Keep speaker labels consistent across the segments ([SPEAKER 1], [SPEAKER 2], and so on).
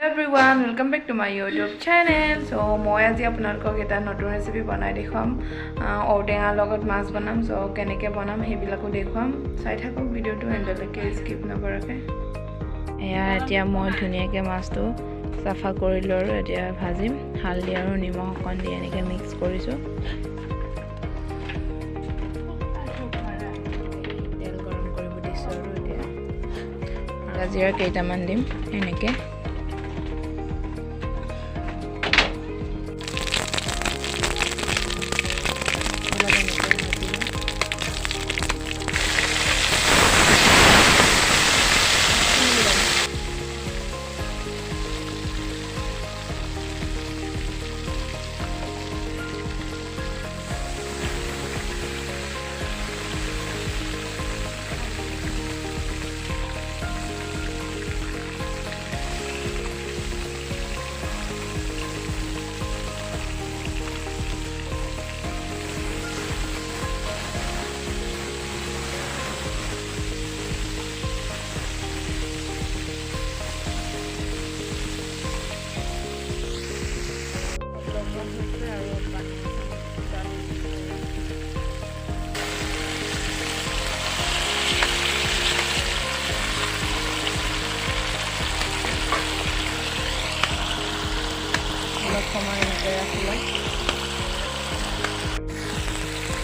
[SPEAKER 1] Everyone, welcome back to my YouTube channel. So, মই আজি আপোনালোকক এটা নতুন ৰেচিপি বনাই দেখুৱাম ঔটেঙাৰ লগত মাছ বনাম সো কেনেকৈ বনাম হেবিলাকো দেখুৱাম চাই থাকক ভিডিওটো এন্ডলৈকে স্কিপ নকৰাকৈ এয়া এতিয়া মই ধুনীয়াকৈ মাছটো সাফা কৰিলো আৰু এতিয়া ভাজিম হালধি আৰু নিমখ অকণ দি এনেকৈ মিক্স কৰিছো তেল গৰম কৰিব দিছো আৰু এতিয়া গাজৰ কেইটামান দিম এনেকৈ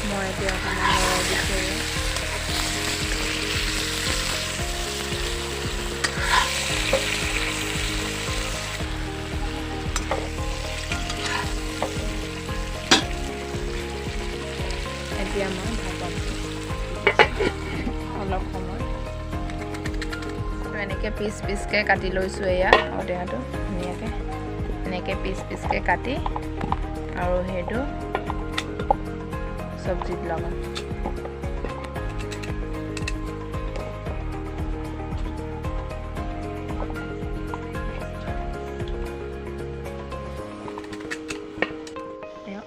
[SPEAKER 1] মই এতিয়া অকণমান লৰাই দিছোঁ এতিয়া মই ভাপাম অলপ সময় এনেকৈ পিচ পিচকৈ কাটি লৈছোঁ এয়া ঔটেঙাটো ধুনীয়াকৈ এনেকৈ পিচ পিচকৈ কাটি আৰু সেইটো সবজিত লগাম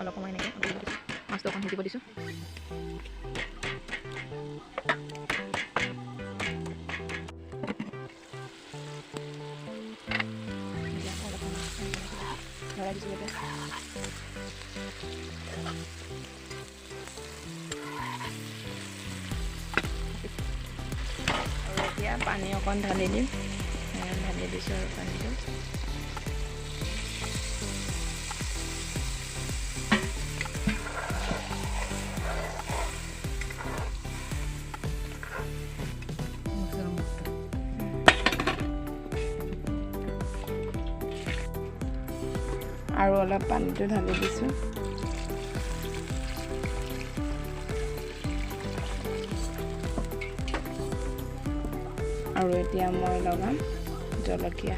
[SPEAKER 1] অলপ সময় এনেকৈ মাছটো অকণ সিজিব দিছোঁ ধৰাই দিছোঁ এতিয়া পানী অকণ ঢালি দিম ঢালি দিছোঁ আৰু পানীটো আৰু অলপ পানীটো ঢালি দিছোঁ আৰু এতিয়া মই লগাম জলকীয়া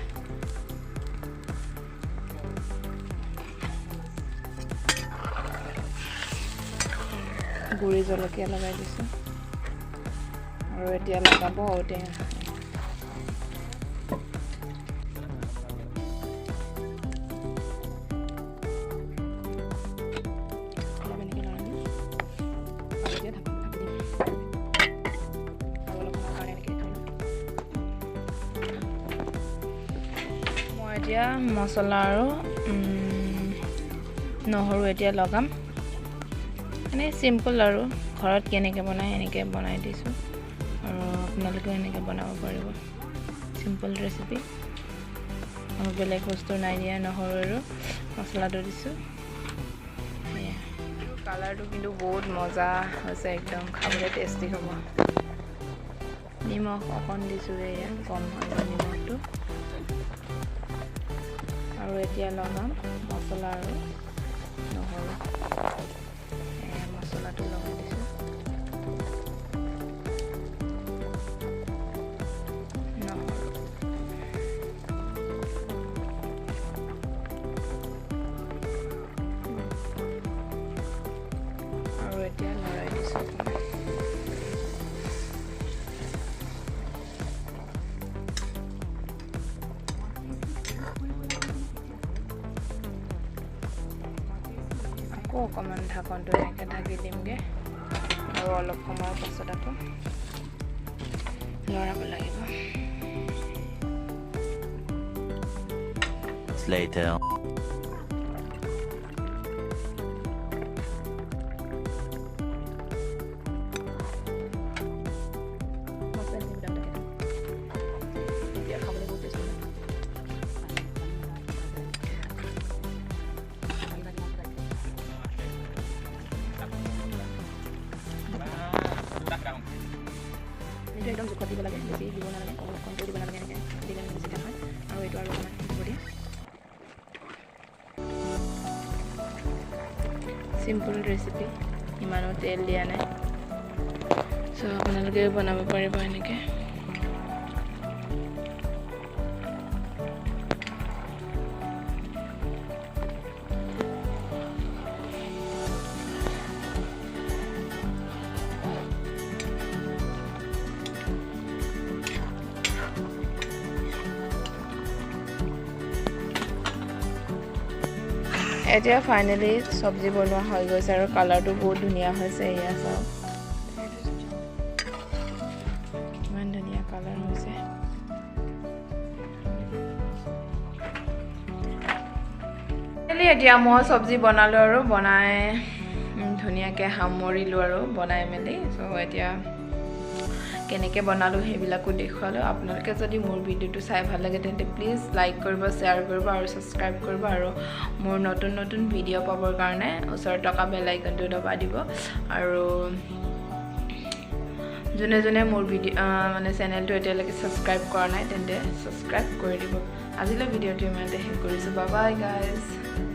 [SPEAKER 1] গুড়ি জলকীয়া লগাই দিছোঁ আৰু এতিয়া লগাব ঔটেঙা এতিয়া মছলা আৰু নহৰু এতিয়া লগাম মানে সিম্পল আৰু ঘৰত কেনেকৈ বনাই এনেকৈ বনাই দিছোঁ আৰু আপোনালোকেও এনেকৈ বনাব পাৰিব সিম্পল ৰেচিপি আৰু বেলেগ বস্তু নাই দিয়া নহৰু আৰু মছলাটো দিছোঁ কালাৰটো কিন্তু বহুত মজা হৈছে একদম খাবলৈ টেষ্টি হ'ব নিমখ অকণ দিছোঁ এয়া কম হ'ব নিমখটো আৰু এতিয়া লগাম মছলা আৰু নহৰু মছলাটো লগাই দিছোঁ নহৰু আৰু এতিয়া লৰাই দিছোঁ আকৌ অকণমান ঢাকনটো এনেকৈ ঢাকি দিমগৈ আৰু অলপ সময়ৰ পাছত আকৌ লৰাব লাগিব
[SPEAKER 2] minutes later.
[SPEAKER 1] एकदम জোখত দিব লাগে বেছি দিব নালাগে কম দিব নালাগে এনেকৈ দিলে মানে বেছি টান হয় আৰু এইটো আৰু অকণমান দিব দিয়ে সিম্পল ৰেচিপি ইমানো তেল দিয়া নাই সো আপোনালোকে বনাব পাৰিব এনেকৈ এতিয়া ফাইনালি সবজি বনোৱা হৈ গৈছে আৰু কালাৰটো বহুত ধুনীয়া হৈছে এয়া চাওক ইমান ধুনীয়া কালাৰ হৈছে এতিয়া মই সবজি বনালো আৰু বনাই ধুনীয়াকৈ সামৰিলো আৰু বনাই মেলি সো এতিয়া কেনেকৈ বনালো সেইবিলাকো দেখুৱালো আপোনালোকে যদি মোৰ ভিডিওটো চাই ভাল লাগে তেন্তে প্লিজ লাইক কৰিব শ্বেয়াৰ কৰিব আৰু সাবস্ক্ৰাইব কৰিব আৰু মোৰ নতুন নতুন ভিডিঅ' পাবৰ কাৰণে ওচৰত থকা বেল আইকনটো দবাই দিব আৰু যোনে যোনে মোৰ ভিডিঅ' মানে চেনেলটো এতিয়ালৈকে সাবস্ক্ৰাইব কৰা নাই তেন্তে সাবস্ক্ৰাইব কৰি দিব আজিলৈ ভিডিঅ'টো ইমানতে শেষ কৰিছোঁ বাই বাই গাইজ